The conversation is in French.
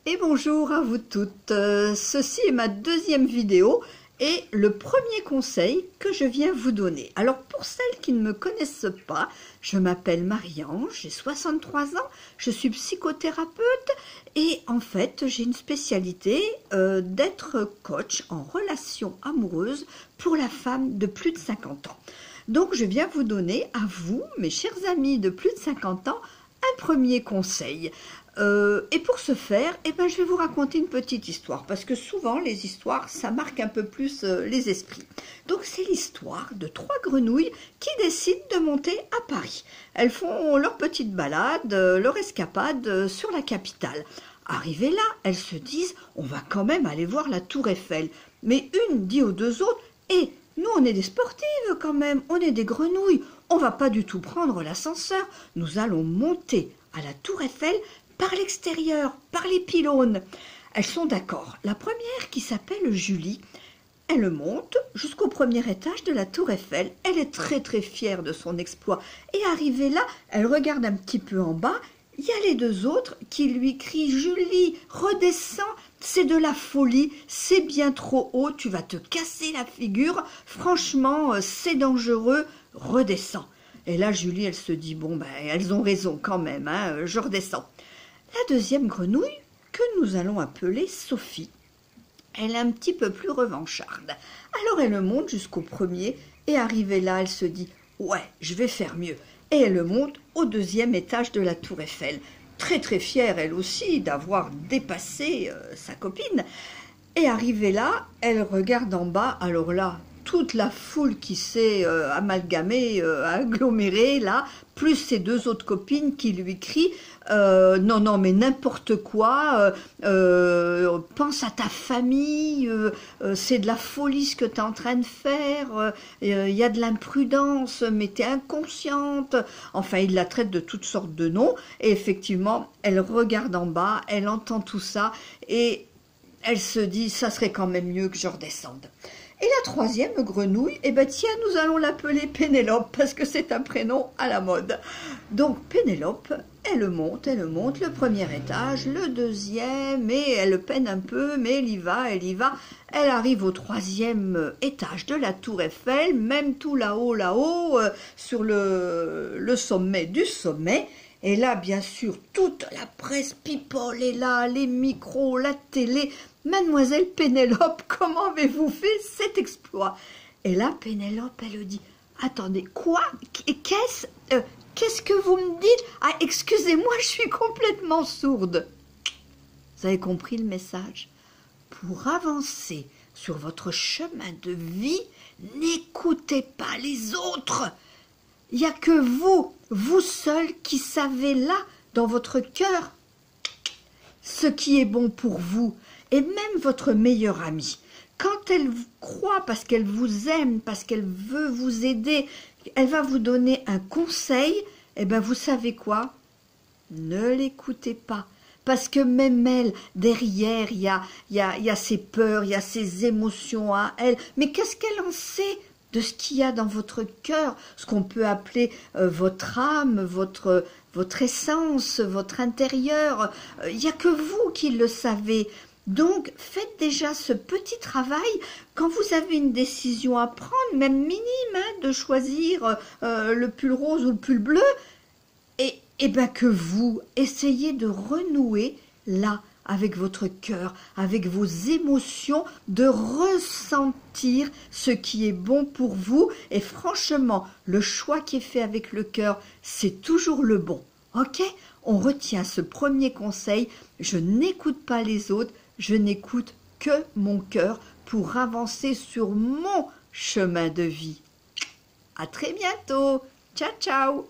Et bonjour à vous toutes. Ceci est ma deuxième vidéo et le premier conseil que je viens vous donner. Alors pour celles qui ne me connaissent pas, je m'appelle Marie-Ange, j'ai 63 ans, je suis psychothérapeute et en fait j'ai une spécialité d'être coach en relation amoureuse pour la femme de plus de 50 ans. Donc je viens vous donner à vous, mes chers amis de plus de 50 ans, un premier conseil. Et pour ce faire, je vais vous raconter une petite histoire, parce que souvent les histoires, ça marque un peu plus les esprits. Donc c'est l'histoire de 3 grenouilles qui décident de monter à Paris. Elles font leur petite balade, leur escapade sur la capitale. Arrivées là, elles se disent, on va quand même aller voir la tour Eiffel. Mais une dit aux deux autres, nous on est des sportives quand même, on est des grenouilles, on va pas du tout prendre l'ascenseur, nous allons monter à la tour Eiffel par l'extérieur, par les pylônes. Elles sont d'accord. La première, qui s'appelle Julie, elle monte jusqu'au premier étage de la tour Eiffel. Elle est très très fière de son exploit. Et arrivée là, elle regarde un petit peu en bas. Il y a les deux autres qui lui crient « Julie, redescends, c'est de la folie, c'est bien trop haut, tu vas te casser la figure, franchement, c'est dangereux, redescends ». Et là, Julie, elle se dit « Bon, elles ont raison quand même, hein, je redescends ». La deuxième grenouille, que nous allons appeler Sophie, elle est un petit peu plus revancharde. Alors elle monte jusqu'au premier et arrivée là, elle se dit « Ouais, je vais faire mieux ». Et elle monte au deuxième étage de la tour Eiffel. Très très fière elle aussi d'avoir dépassé sa copine. Et arrivée là, elle regarde en bas, alors là, toute la foule qui s'est amalgamée, agglomérée là, plus ses deux autres copines qui lui crient non, non, mais n'importe quoi, pense à ta famille, c'est de la folie ce que tu es en train de faire, il y a de l'imprudence, mais tu es inconsciente. Enfin, il la traite de toutes sortes de noms, et effectivement, elle regarde en bas, elle entend tout ça, et elle se dit, ça serait quand même mieux que je redescende. Et la troisième grenouille, tiens, nous allons l'appeler Pénélope, parce que c'est un prénom à la mode. Donc Pénélope, elle monte le premier étage, le deuxième, et elle peine un peu, mais elle y va. Elle arrive au troisième étage de la tour Eiffel, même tout là-haut, sur le sommet du sommet. Et là, bien sûr, toute la presse people est là, les micros, la télé. Mademoiselle Pénélope, comment avez-vous fait cet exploit? Et là, Pénélope, elle dit, attendez, quoi? Qu'est-ce que vous me dites? Ah, excusez-moi, je suis complètement sourde. Vous avez compris le message? Pour avancer sur votre chemin de vie, n'écoutez pas les autres. Il n'y a que vous seul qui savez là, dans votre cœur, ce qui est bon pour vous. Et même votre meilleure amie, quand elle vous croit, parce qu'elle vous aime, parce qu'elle veut vous aider, elle va vous donner un conseil, vous savez quoi? Ne l'écoutez pas. Parce que même elle, derrière, il y a ses peurs, il y a ses émotions à elle. Mais qu'est-ce qu'elle en sait de ce qu'il y a dans votre cœur, ce qu'on peut appeler votre âme, votre essence, votre intérieur? Il n'y a que vous qui le savez. Donc, faites déjà ce petit travail quand vous avez une décision à prendre, même minime, de choisir le pull rose ou le pull bleu, et que vous essayez de renouer là, avec votre cœur, avec vos émotions, de ressentir ce qui est bon pour vous. Et franchement, le choix qui est fait avec le cœur, c'est toujours le bon. Ok? On retient ce premier conseil, je n'écoute pas les autres, je n'écoute que mon cœur pour avancer sur mon chemin de vie. À très bientôt. Ciao, ciao.